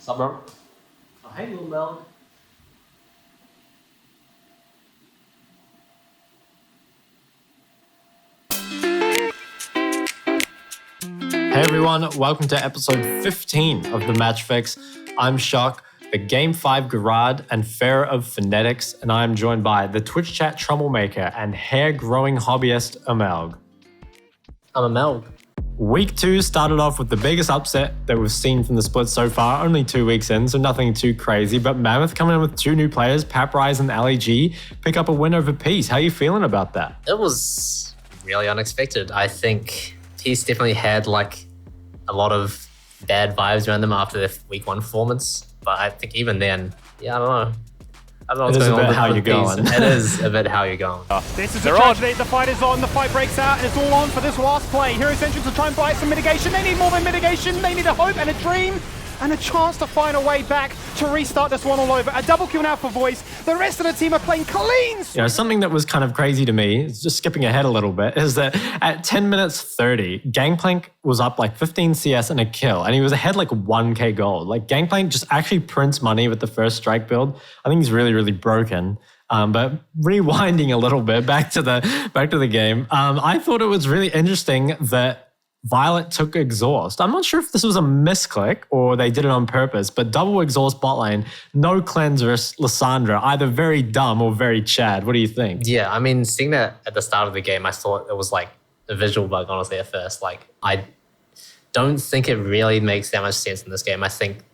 Sup, bro? Oh, hey, little Mel. Hey everyone, welcome to episode 15 of the Matchfix. I'm Shock, the Game 5 Garad and Fair of Phonetics, and I am joined by the Twitch chat troublemaker and hair-growing hobbyist, Amelg. I'm Amelg. Week 2 started off with the biggest upset that we've seen from the split so far, only 2 weeks in, so nothing too crazy, but Mammoth coming in with 2 new players, PAPRise and LEG, pick up a win over Peace. How are you feeling about that? It was really unexpected. I think Peace definitely had a lot of bad vibes around them after their week 1 performance. But I think even then, I don't know what's going on. It is a bit how you're going. It is a bit how you're going. This is a tragedy. The fight is on. The fight breaks out. And it's all on for this last play. Heroes Entrance to try and buy some mitigation. They need more than mitigation. They need a hope and a dream and a chance to find a way back to restart this one all over. A double kill now for Voice. The rest of the team are playing clean. Something that was kind of crazy to me, just skipping ahead a little bit, is that at 10 minutes 30, Gangplank was up 15 CS and a kill, and he was ahead 1k gold. Gangplank just actually prints money with the first strike build. I think he's really, really broken. But rewinding a little bit back to the game, I thought it was really interesting that Violet took exhaust. I'm not sure if this was a misclick or they did it on purpose, but double exhaust bot lane, no cleanse versus Lissandra, either very dumb or very Chad. What do you think? Yeah, I mean, seeing that at the start of the game, I thought it was a visual bug, honestly, at first. I don't think it really makes that much sense in this game. I think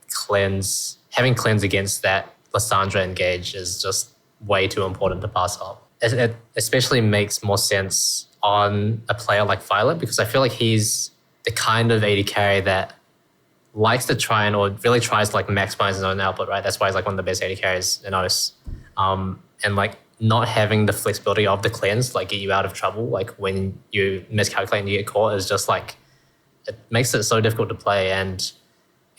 having cleanse against that Lissandra engage is just way too important to pass up. It especially makes more sense on a player like Violet, because I feel like he's the kind of AD carry that likes to try or really tries to maximize his own output, right? That's why he's one of the best AD carries in OS. And not having the flexibility of the cleanse get you out of trouble, when you miscalculate and you get caught, is just it makes it so difficult to play. And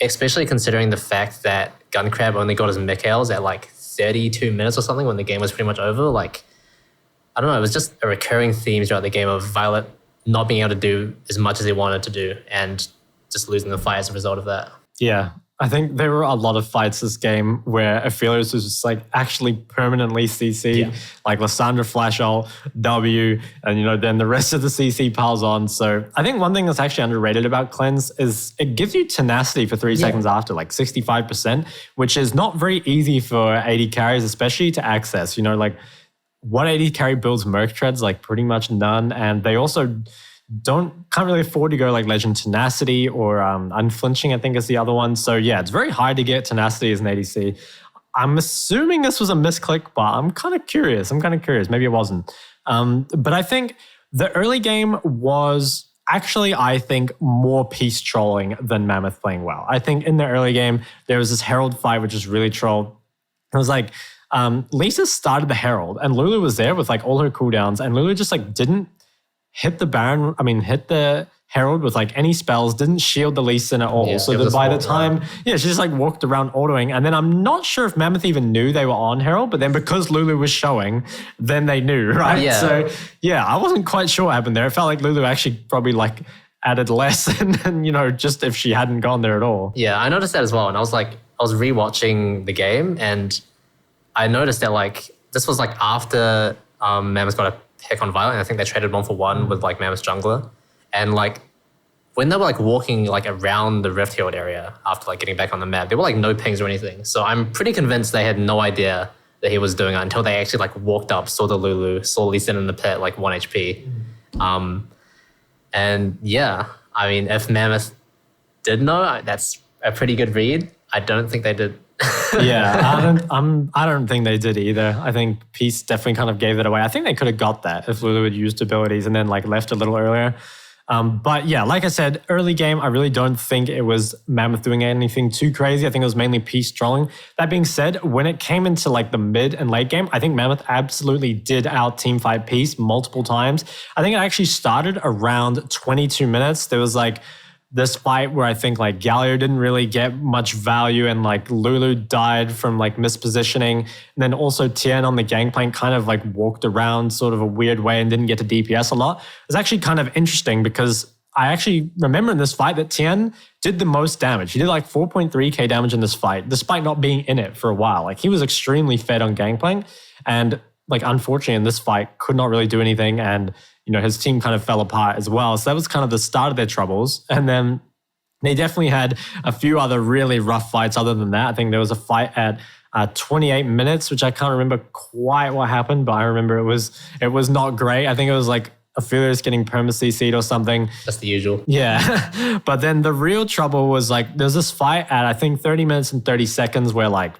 especially considering the fact that Guncrab only got his Mikhails at 32 minutes or something when the game was pretty much over. I don't know, it was just a recurring theme throughout the game of Violet not being able to do as much as he wanted to do and just losing the fight as a result of that. Yeah, I think there were a lot of fights this game where Aphelios was just actually permanently CC'd, Lissandra flash ult, W, and then the rest of the CC piles on. So I think one thing that's actually underrated about Cleanse is it gives you tenacity for 3 seconds after, 65%, which is not very easy for AD carries, especially to access. What AD carry builds Merc Treads? Pretty much none. And they also can't really afford to go Legend Tenacity or Unflinching, I think is the other one. So yeah, it's very hard to get Tenacity as an ADC. I'm assuming this was a misclick, but I'm kind of curious. Maybe it wasn't. But I think the early game was actually, more Peace trolling than Mammoth playing well. I think in the early game, there was this Herald fight, which is really trolled. It was Lisa started the Herald and Lulu was there with all her cooldowns, and Lulu just didn't hit the Herald with any spells, didn't shield the Lee Sin at all. Yeah, so that by the time, she just walked around autoing, and then I'm not sure if Mammoth even knew they were on Herald, but then because Lulu was showing, then they knew, right? Yeah. So I wasn't quite sure what happened there. It felt like Lulu actually probably added less than, just if she hadn't gone there at all. Yeah, I noticed that as well. And I was rewatching the game, and I noticed that this was after Mammoth got a pick on Violet, and I think they traded 1-for-1 with Mammoth's jungler. And when they were walking around the Rift Herald area after getting back on the map, there were no pings or anything. So I'm pretty convinced they had no idea that he was doing it until they actually walked up, saw the Lulu, saw Lee Sin in the pit 1 HP. And yeah, I mean, if Mammoth did know, that's a pretty good read. I don't think they did. I don't think they did either. I think Peace definitely kind of gave it away. I think they could have got that if Lulu had used abilities and then left a little earlier. But yeah, like I said, early game, I really don't think it was Mammoth doing anything too crazy. I think it was mainly Peace trolling. That being said, when it came into the mid and late game, I think Mammoth absolutely did out teamfight Peace multiple times. I think it actually started around 22 minutes. There was this fight where I think Galio didn't really get much value, and Lulu died from mispositioning. And then also Tien on the Gangplank kind of walked around sort of a weird way and didn't get to DPS a lot. It's actually kind of interesting because I actually remember in this fight that Tien did the most damage. He did like 4.3k damage in this fight, despite not being in it for a while. Like he was extremely fed on Gangplank, and like unfortunately in this fight could not really do anything, and his team kind of fell apart as well. So that was kind of the start of their troubles. And then they definitely had a few other really rough fights other than that. I think there was a fight at 28 minutes, which I can't remember quite what happened, but I remember it was not great. I think it was like Aphelios getting perma-CC'd or something. That's the usual. Yeah. But then the real trouble was like, there's this fight at I think 30 minutes and 30 seconds where like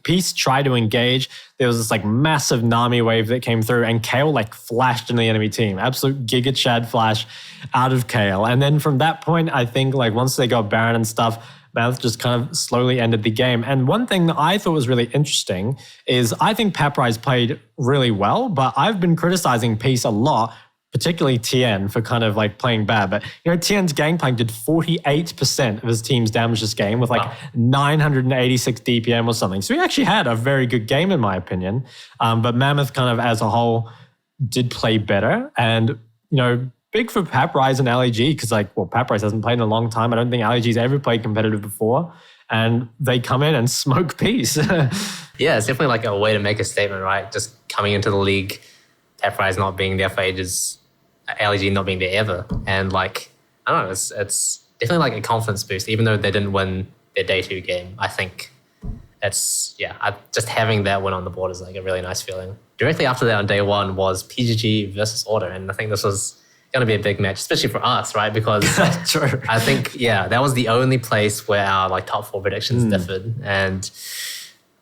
Peace tried to engage. There was this like massive Nami wave that came through, and Kale like flashed into the enemy team. Absolute Giga Chad flash out of Kale. And then from that point, I think like once they got Baron and stuff, Mammoth just kind of slowly ended the game. And one thing that I thought was really interesting is I think PAPRISE played really well, but I've been criticizing Peace a lot, particularly Tien, for kind of like playing bad. But Tien's Gangplank did 48% of his team's damage this game with like 986 DPM or something. So he actually had a very good game in my opinion. But Mammoth kind of as a whole did play better. And, big for PAPRISE and LEG because PAPRISE hasn't played in a long time. I don't think LEG's ever played competitive before. And they come in and smoke Peace. Yeah, it's definitely like a way to make a statement, right? Just coming into the league, PAPRISE not being there for ages, LEG not being there ever. And like, I don't know, it's definitely like a confidence boost, even though they didn't win their day 2 game. I think just having that win on the board is like a really nice feeling. Directly after that on day 1 was PGG versus Order. And I think this was going to be a big match, especially for us, right? Because True. I think, that was the only place where our like top 4 predictions differed. And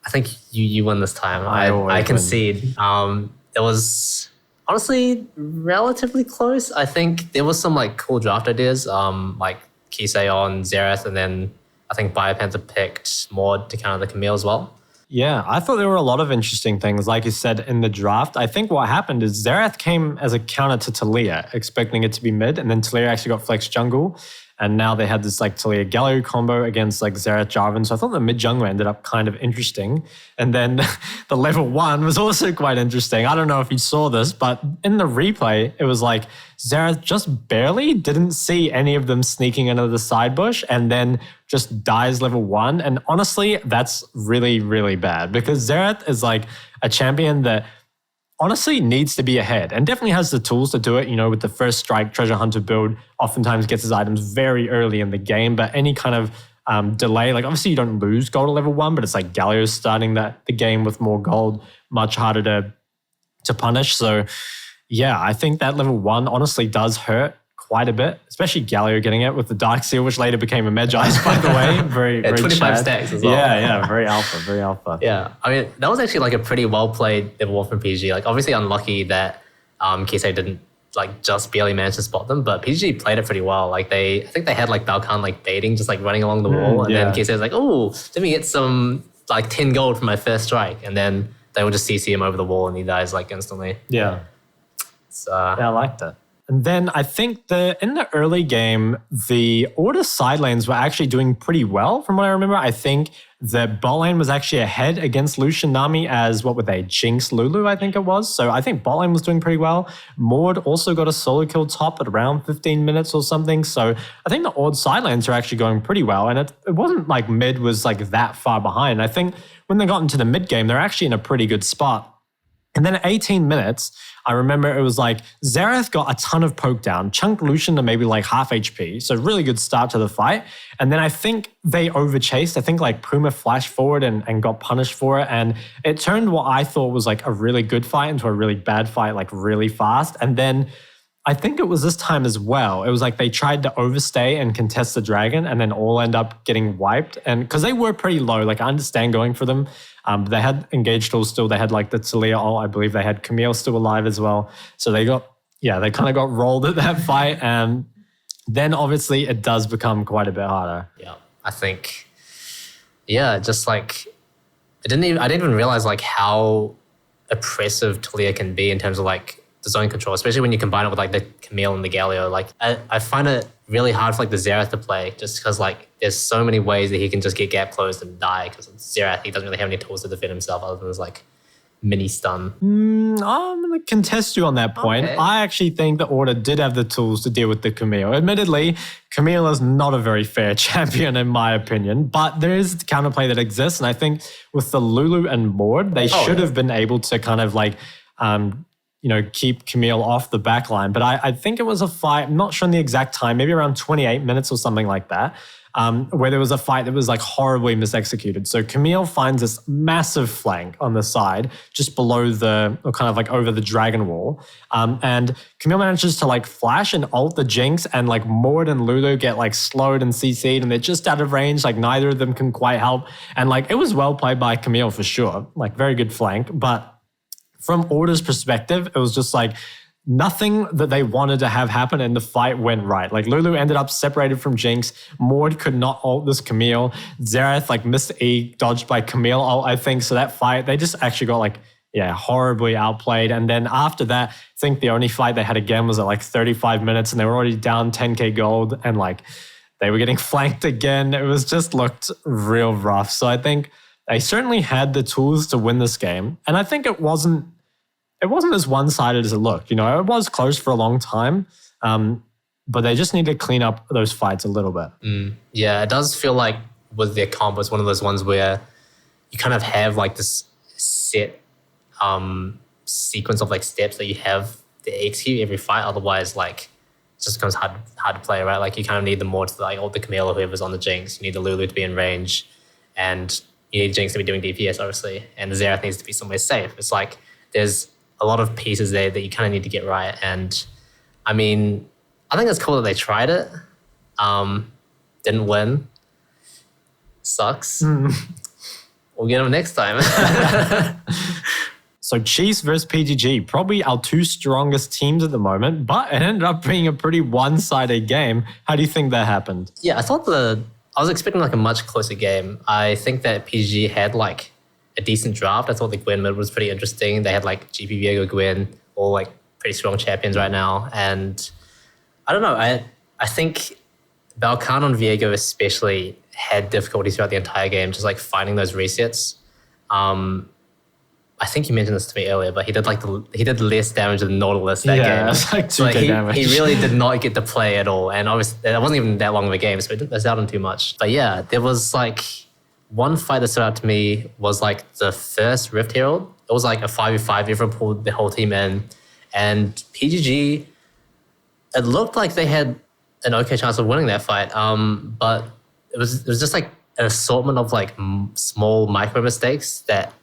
I think you win this time. I concede. It was honestly relatively close. I think there was some like cool draft ideas, like Kisei on Xerath, and then I think Biopanther picked Maud to counter the Camille as well. Yeah, I thought there were a lot of interesting things, like you said, in the draft. I think what happened is Xerath came as a counter to Taliyah, expecting it to be mid, and then Taliyah actually got flex jungle. And now they had this like Taliyah Galio combo against like Xerath Jarvan. So I thought the mid jungle ended up kind of interesting. And then the level 1 was also quite interesting. I don't know if you saw this, but in the replay, it was like Xerath just barely didn't see any of them sneaking into the side bush and then just dies level 1. And honestly, that's really, really bad because Xerath is like a champion that honestly needs to be ahead and definitely has the tools to do it, with the first strike treasure hunter build, oftentimes gets his items very early in the game, but any kind of delay, like obviously you don't lose gold at level 1, but it's like Galio's starting the game with more gold, much harder to punish. So yeah, I think that level 1 honestly does hurt quite a bit, especially Galio getting it with the Dark Seal, which later became a Magi's, by the way. Very 25 Chad. stacks as well. Yeah, very alpha. Yeah, I mean, that was actually like a pretty well-played level 1 from PG. Like obviously unlucky that Kisei didn't like just barely manage to spot them, but PG played it pretty well. Like I think they had like Balkan like baiting, just like running along the wall, and then Kisei was like, oh, let me get some like 10 gold for my first strike, and then they would just CC him over the wall and he dies like instantly. Yeah. So, yeah, I liked it. And then I think in the early game, the Order side lanes were actually doing pretty well from what I remember. I think the bot lane was actually ahead against Lucian Nami as, what were they, Jinx Lulu, I think it was. So I think bot lane was doing pretty well. Maud also got a solo kill top at around 15 minutes or something. So I think the Order side lanes are actually going pretty well. And it wasn't like mid was like that far behind. I think when they got into the mid game, they're actually in a pretty good spot. And then at 18 minutes, I remember it was like Xerath got a ton of poke down, chunked Lucian to maybe like half HP. So really good start to the fight. And then I think they overchased. I think like Puma flashed forward and got punished for it. And it turned what I thought was like a really good fight into a really bad fight, like really fast. And then I think it was this time as well. It was like they tried to overstay and contest the dragon and then all end up getting wiped. And because they were pretty low, like I understand going for them. They had engaged tools still. They had like the Taliyah ult. I believe they had Camille still alive as well. So they kind of got rolled at that fight. And then obviously it does become quite a bit harder. Yeah, I think, just like, I didn't even realize like how oppressive Taliyah can be in terms of like the zone control, especially when you combine it with like the Camille and the Galio. Like I find it really hard for like the Xerath to play just because like there's so many ways that he can just get gap closed and die because Xerath, he doesn't really have any tools to defend himself other than his like mini stun. I'm going to contest you on that point. Okay. I actually think the Order did have the tools to deal with the Camille. Admittedly, Camille is not a very fair champion in my opinion, but there is counterplay that exists. And I think with the Lulu and Mord, they should have been able to kind of like, keep Camille off the back line. But I think it was a fight, I'm not sure on the exact time, maybe around 28 minutes or something like that. Where there was a fight that was like horribly misexecuted. So Camille finds this massive flank on the side, just below or kind of like over the dragon wall. And Camille manages to like flash and ult the Jinx, and like Mord and Lulu get like slowed and CC'd, and they're just out of range. Like neither of them can quite help. And like it was well played by Camille for sure, like very good flank. But from Order's perspective, it was just like, nothing that they wanted to have happen in the fight went right. Like Lulu ended up separated from Jinx. Mord could not ult this Camille. Xerath like missed E, dodged by Camille ult, I think. So that fight, they just actually got like, horribly outplayed. And then after that, I think the only fight they had again was at like 35 minutes, and they were already down 10k gold, and like they were getting flanked again. It was just looked real rough. So I think they certainly had the tools to win this game. And I think it wasn't as one-sided as it looked. It was close for a long time, but they just need to clean up those fights a little bit. Yeah, it does feel like with their combo, it's one of those ones where you kind of have like this set sequence of like steps that you have to execute every fight. Otherwise, like it just becomes hard to play, right? Like you kind of need the Mord to like ult the Camille or whoever's on the Jinx. You need the Lulu to be in range, and you need Jinx to be doing DPS, obviously, and the Xerath needs to be somewhere safe. It's like there's a lot of pieces there that you kind of need to get right. And I mean, I think it's cool that they tried it. Didn't win. Sucks. We'll get them next time. So Chiefs versus PGG, probably our two strongest teams at the moment, but it ended up being a pretty one-sided game. How do you think that happened? Yeah, I was expecting like a much closer game. I think that PGG had like a decent draft. I thought the Gwen mid was pretty interesting. They had like GP Viego, Gwen, all like pretty strong champions right now. And I don't know, I think Balkan and Viego especially had difficulties throughout the entire game, just like finding those resets. I think you mentioned this to me earlier, but he did less damage than Nautilus that game. Yeah, it's like 2k damage. He really did not get to play at all. And obviously, it wasn't even that long of a game, so it didn't miss out on too much. But yeah, there was like one fight that stood out to me was like the first Rift Herald. It was like a 5v5. Everyone pulled the whole team in. And PGG, it looked like they had an okay chance of winning that fight. But it was just like an assortment of like small micro mistakes that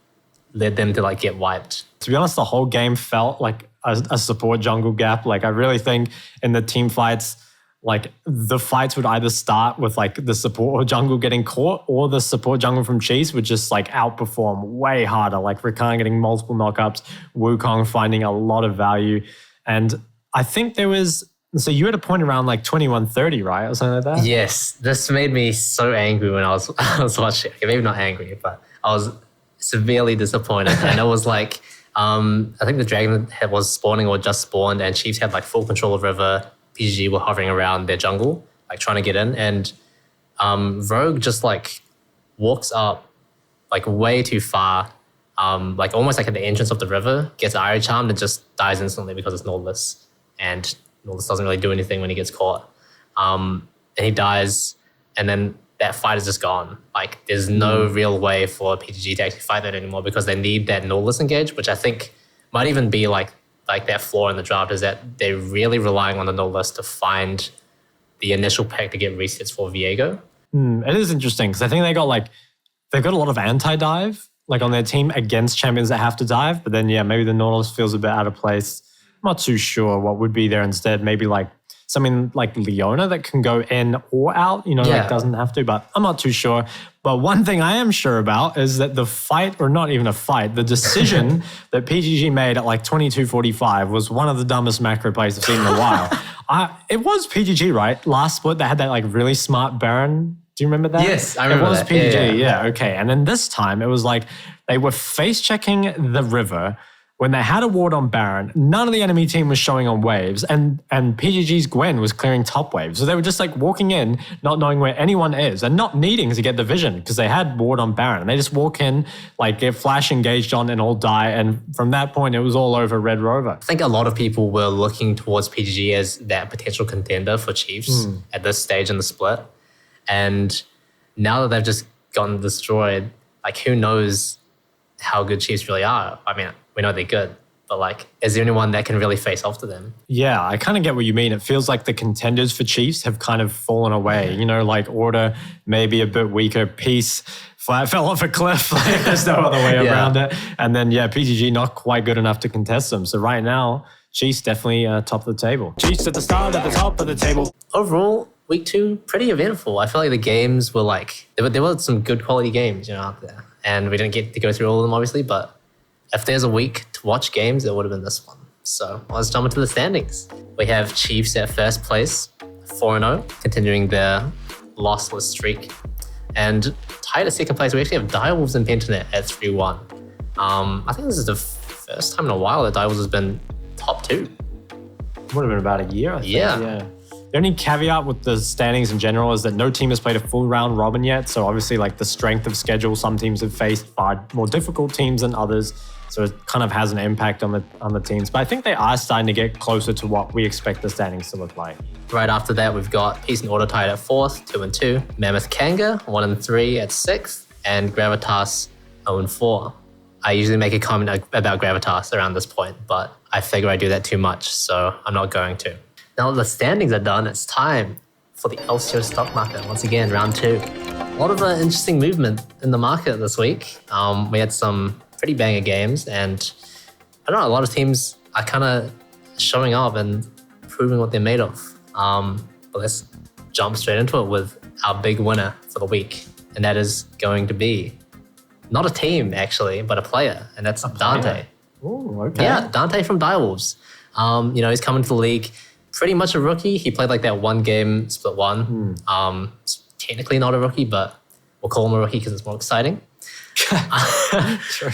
led them to like get wiped. To be honest, the whole game felt like a support jungle gap. Like I really think in the team fights, like the fights would either start with like the support or jungle getting caught, or the support jungle from Cheese would just like outperform way harder. Like Rakan getting multiple knockups, Wukong finding a lot of value. And I think so you had a point around like 21:30, right? Or something like that? Yes. This made me so angry when I was watching. Okay, maybe not angry, but I was severely disappointed. And it was like, I think the Dragon was spawning or just spawned, and Chiefs had like full control of River. PGG were hovering around their jungle, like trying to get in. And Rogue just like walks up like way too far, like almost like at the entrance of the river, gets Iron Charmed and just dies instantly because it's Nautilus. And Nautilus doesn't really do anything when he gets caught. And he dies, and then that fight is just gone. Like there's no real way for PGG to actually fight that anymore, because they need that Nautilus engage, which I think might even be like that flaw in the draft, is that they're really relying on the Nautilus to find the initial pack to get resets for Viego. It is interesting because I think they've got a lot of anti-dive like on their team against champions that have to dive, but then maybe the Nautilus feels a bit out of place. I'm not too sure what would be there instead. Maybe like something like Leona that can go in or out, like doesn't have to, but I'm not too sure. But one thing I am sure about is that the fight, or not even a fight, the decision that PGG made at like 22:45 was one of the dumbest macro plays I've seen in a while. It was PGG, right? Last split, they had that like really smart Baron. Do you remember that? Yes, I remember that. It was PGG, yeah, okay. And then this time it was like they were face checking the river. when they had a ward on Baron, none of the enemy team was showing on waves, and PGG's Gwen was clearing top waves. So they were just like walking in, not knowing where anyone is, and not needing to get the vision because they had ward on Baron. And they just walk in, like get flash engaged on and all die. And from that point, it was all over Red Rover. I think a lot of people were looking towards PGG as that potential contender for Chiefs at this stage in the split. And now that they've just gotten destroyed, like who knows how good Chiefs really are. I mean, we know they're good, but like, is there anyone that can really face off to them? Yeah, I kind of get what you mean. It feels like the contenders for Chiefs have kind of fallen away. You know, like Order, maybe a bit weaker. Peace fell off a cliff. Like, there's no other way around it. And then, PGG not quite good enough to contest them. So right now, Chiefs definitely top of the table. Chiefs at the start, at the top of the table. Overall, week 2, pretty eventful. I feel like the games were like, there were some good quality games, out there. And we didn't get to go through all of them, obviously, but if there's a week to watch games, it would have been this one. So let's jump into the standings. We have Chiefs at first place, 4-0, continuing their lossless streak. And tied at second place, we actually have Direwolves and Pentanet at 3-1. I think this is the first time in a while that Direwolves has been top 2. Would have been about a year, I think. Yeah. The only caveat with the standings in general is that no team has played a full round robin yet. So obviously like the strength of schedule, some teams have faced far more difficult teams than others. So it kind of has an impact on the teams. But I think they are starting to get closer to what we expect the standings to look like. Right after that, we've got Peace and Order tied at 4th, 2-2. Mammoth Kanga, 1-3 at 6th. And Gravitas, 0-4. I usually make a comment about Gravitas around this point, but I figure I do that too much, so I'm not going to. Now that the standings are done, it's time for the LCO Stock Market. Once again, round 2. A lot of interesting movement in the market this week. We had some pretty banger games, and I don't know, a lot of teams are kind of showing up and proving what they're made of. But let's jump straight into it with our big winner for the week, and that is going to be not a team actually, but a player, and that's Dante. Oh, okay. Yeah, Dante from Direwolves. He's coming to the league. Pretty much a rookie. He played like that one game, split 1. Technically not a rookie, but we'll call him a rookie because it's more exciting. True.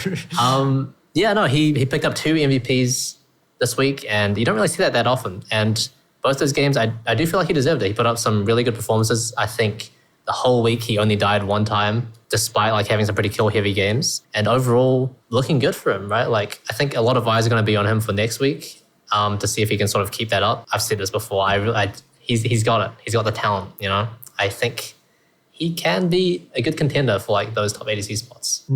He picked up 2 MVPs this week, and you don't really see that often. And both those games, I do feel like he deserved it. He put up some really good performances. I think the whole week he only died 1 time, despite like having some pretty kill-heavy games. And overall, looking good for him, right? Like, I think a lot of eyes are going to be on him for next week. To see if he can sort of keep that up. I've said this before. He's got it. He's got the talent. I think he can be a good contender for like those top ADC spots.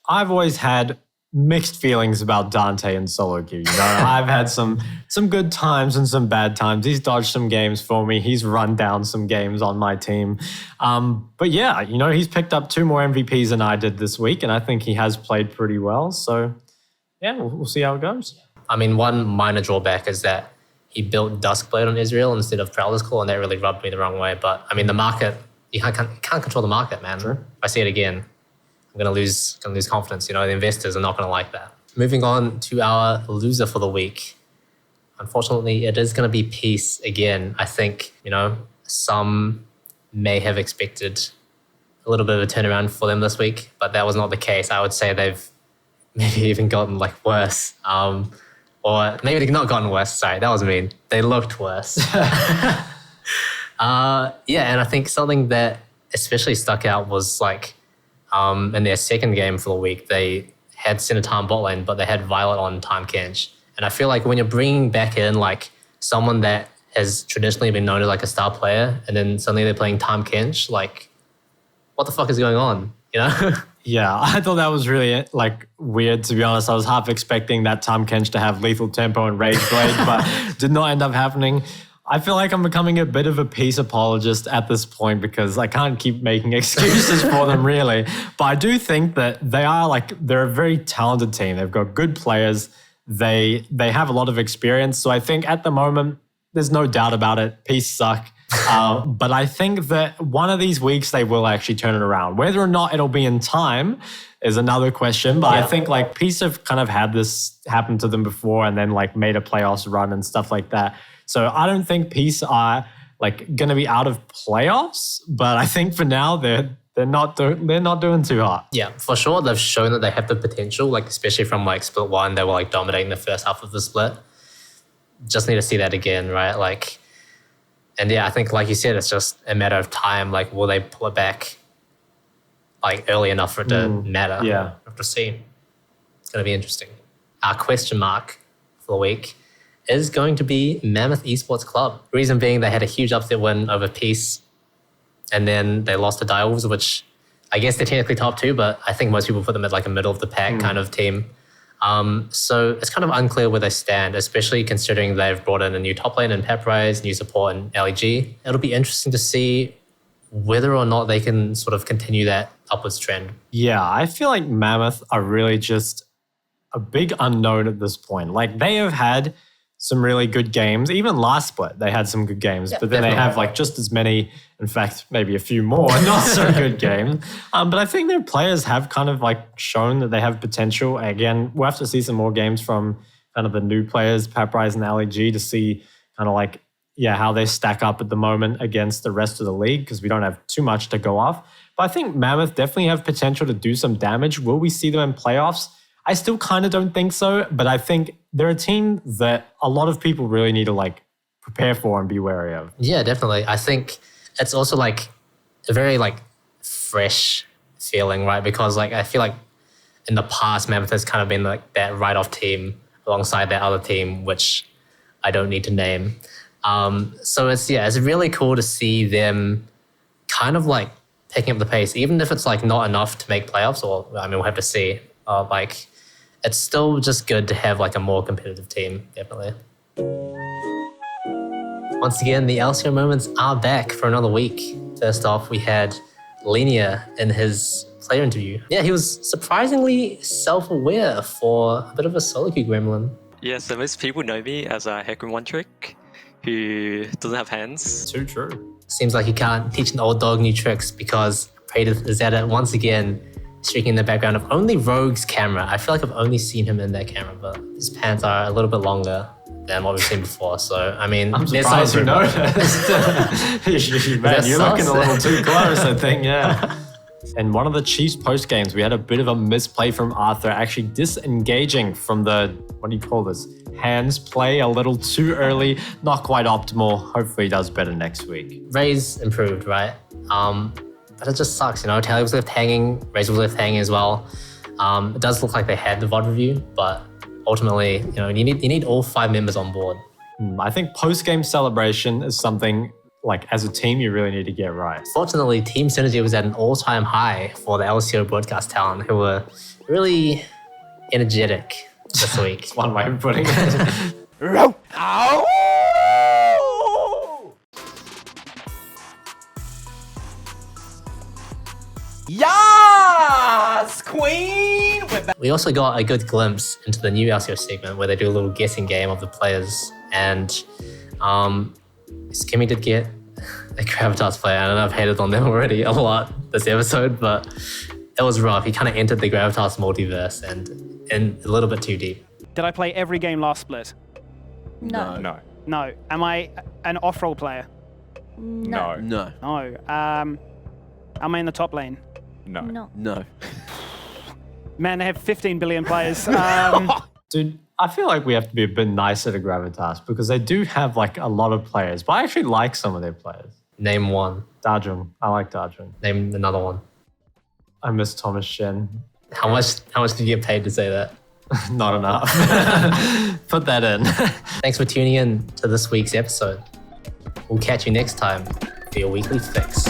I've always had mixed feelings about Dante and solo queue. I've had some good times and some bad times. He's dodged some games for me. He's run down some games on my team. But yeah, he's picked up 2 more MVPs than I did this week, and I think he has played pretty well. So yeah, we'll see how it goes. I mean, one minor drawback is that he built Duskblade on Israel instead of Prowler's Claw, and that really rubbed me the wrong way. But I mean, the market, you can't control the market, man. Sure. If I see it again, I'm gonna lose confidence. The investors are not gonna like that. Moving on to our loser for the week. Unfortunately, it is gonna be Peace again. I think some may have expected a little bit of a turnaround for them this week, but that was not the case. I would say they've maybe even gotten like worse. Or maybe they've not gotten worse. Sorry, that was mean. They looked worse. And I think something that especially stuck out was like in their second game for the week, they had Senator bot lane, but they had Violet on Time Kench. And I feel like when you're bringing back in like someone that has traditionally been known as like a star player, and then suddenly they're playing Time Kench, like what the fuck is going on? Yeah, I thought that was really like weird, to be honest. I was half expecting that Time Kench to have lethal tempo and rage blade, but did not end up happening. I feel like I'm becoming a bit of a Peace apologist at this point because I can't keep making excuses for them really. But I do think that they're a very talented team. They've got good players. They have a lot of experience. So I think at the moment, there's no doubt about it. Peace suck. But I think that one of these weeks they will actually turn it around. Whether or not it'll be in time is another question. But I think like Peace have kind of had this happen to them before and then like made a playoffs run and stuff like that. So I don't think Peace are like going to be out of playoffs. But I think for now they're they're not doing too hot. Yeah, for sure. They've shown that they have the potential, like especially from like split 1, they were like dominating the first half of the split. Just need to see that again, right? Like, and yeah, I think like you said, it's just a matter of time. Like, will they pull it back like early enough for it to matter? Yeah. We'll have to see. It's going to be interesting. Our question mark for the week is going to be Mammoth Esports Club. Reason being, they had a huge upset win over Peace, and then they lost to Direwolves, which I guess they're technically top 2, but I think most people put them at like a middle of the pack kind of team. So it's kind of unclear where they stand, especially considering they've brought in a new top lane in PAPTAN, new support in LEG. It'll be interesting to see whether or not they can sort of continue that upwards trend. Yeah, I feel like Mammoth are really just a big unknown at this point. Like, they have had some really good games. Even last split, they had some good games, but then they have like just as many, in fact, maybe a few more not so good games. But I think their players have kind of like shown that they have potential. Again, we'll have to see some more games from kind of the new players, PAPTAN and LEG, to see kind of like, how they stack up at the moment against the rest of the league, because we don't have too much to go off. But I think Mammoth definitely have potential to do some damage. Will we see them in playoffs? I still kind of don't think so, but I think they're a team that a lot of people really need to like prepare for and be wary of. Yeah, definitely. I think it's also like a very like fresh feeling, right? Because like I feel like in the past, Mammoth has kind of been like that write-off team alongside that other team, which I don't need to name. So it's really cool to see them kind of like picking up the pace, even if it's like not enough to make playoffs, or I mean, we'll have to see. Like, it's still just good to have like a more competitive team, definitely. Once again, the LCO Moments are back for another week. First off, we had Linear in his player interview. Yeah, he was surprisingly self-aware for a bit of a solo queue gremlin. Yeah, so most people know me as a hacker in one trick who doesn't have hands. Too true. Seems like he can't teach an old dog new tricks, because Praetor is at it once again, streaking in the background of only Rogue's camera. I feel like I've only seen him in that camera, but his pants are a little bit longer than what we've seen before. So, I mean, I'm surprised you noticed. Man, you're looking a little too close, I think, yeah. In one of the Chiefs post games, we had a bit of a misplay from Arthur, actually disengaging from the, what do you call this? Hands play a little too early, not quite optimal. Hopefully he does better next week. Ray's improved, right? But it just sucks, you know. Tally was left hanging, Razor was left hanging as well. It does look like they had the VOD review, but ultimately, you know, you need all 5 members on board. I think post-game celebration is something like as a team you really need to get right. Fortunately, team synergy was at an all-time high for the LCO broadcast talent, who were really energetic this week. That's one way of putting it. Yes, Queen! We also got a good glimpse into the new LCO segment where they do a little guessing game of the players, and Skimmy did get a Gravitas player, and I've hated on them already a lot this episode, but it was rough. He kind of entered the Gravitas multiverse and a little bit too deep. Did I play every game last split? No. No. Am I an off-roll player? No. No. No. Am I in the top lane? No. Man, they have 15 billion players. Dude, I feel like we have to be a bit nicer to Gravitas because they do have like a lot of players, but I actually like some of their players. Name one. Dajun. I like Dajun. Name another one. I miss Thomas Shen. How much did you get paid to say that? Not enough. Put that in. Thanks for tuning in to this week's episode. We'll catch you next time for your weekly fix.